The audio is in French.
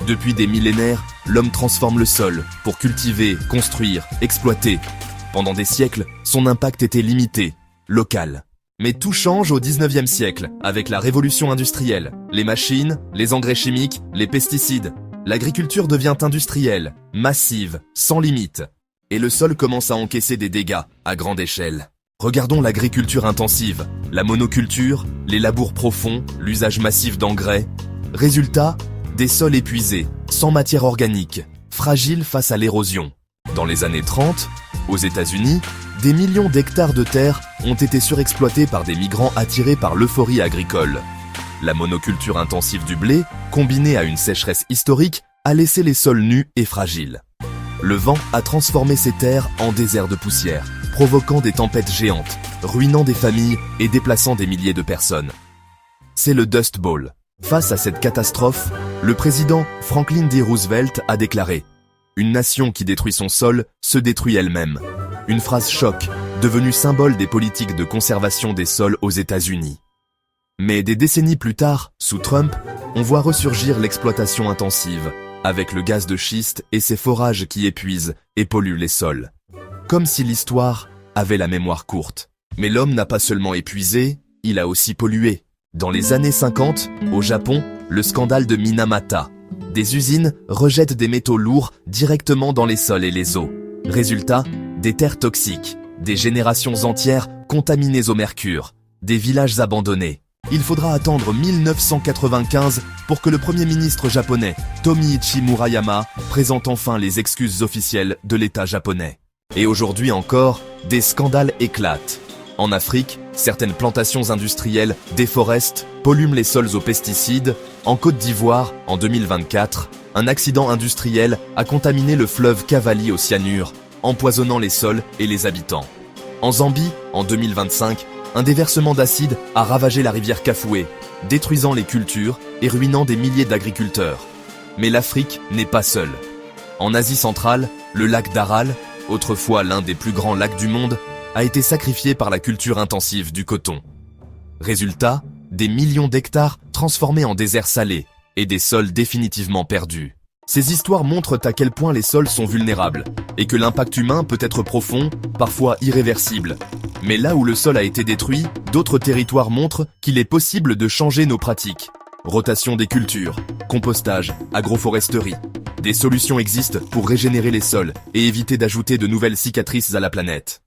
Depuis des millénaires, l'homme transforme le sol pour cultiver, construire, exploiter. Pendant des siècles, son impact était limité, local. Mais tout change au 19e siècle, avec la révolution industrielle. Les machines, les engrais chimiques, les pesticides. L'agriculture devient industrielle, massive, sans limite. Et le sol commence à encaisser des dégâts, à grande échelle. Regardons l'agriculture intensive, la monoculture, les labours profonds, l'usage massif d'engrais. Résultat, des sols épuisés, sans matière organique, fragiles face à l'érosion. Dans les années 30, aux États-Unis, des millions d'hectares de terre ont été surexploités par des migrants attirés par l'euphorie agricole. La monoculture intensive du blé, combinée à une sécheresse historique, a laissé les sols nus et fragiles. Le vent a transformé ces terres en déserts de poussière, provoquant des tempêtes géantes, ruinant des familles et déplaçant des milliers de personnes. C'est le Dust Bowl. Face à cette catastrophe, le président Franklin D. Roosevelt a déclaré « Une nation qui détruit son sol se détruit elle-même ». Une phrase choc, devenue symbole des politiques de conservation des sols aux États-Unis. Mais des décennies plus tard, sous Trump, on voit ressurgir l'exploitation intensive, avec le gaz de schiste et ses forages qui épuisent et polluent les sols. Comme si l'histoire avait la mémoire courte. Mais l'homme n'a pas seulement épuisé, il a aussi pollué. Dans les années 50, au Japon, le scandale de Minamata. Des usines rejettent des métaux lourds directement dans les sols et les eaux. Résultat, des terres toxiques, des générations entières contaminées au mercure, des villages abandonnés. Il faudra attendre 1995 pour que le premier ministre japonais, Tomiichi Murayama, présente enfin les excuses officielles de l'État japonais. Et aujourd'hui encore, des scandales éclatent. En Afrique, certaines plantations industrielles déforestent, polluent les sols aux pesticides. En Côte d'Ivoire, en 2024, un accident industriel a contaminé le fleuve Cavally au cyanure, empoisonnant les sols et les habitants. En Zambie, en 2025, un déversement d'acide a ravagé la rivière Kafoué, détruisant les cultures et ruinant des milliers d'agriculteurs. Mais l'Afrique n'est pas seule. En Asie centrale, le lac d'Aral, autrefois l'un des plus grands lacs du monde, a été sacrifié par la culture intensive du coton. Résultat, des millions d'hectares transformés en déserts salés et des sols définitivement perdus. Ces histoires montrent à quel point les sols sont vulnérables et que l'impact humain peut être profond, parfois irréversible. Mais là où le sol a été détruit, d'autres territoires montrent qu'il est possible de changer nos pratiques. Rotation des cultures, compostage, agroforesterie. Des solutions existent pour régénérer les sols et éviter d'ajouter de nouvelles cicatrices à la planète.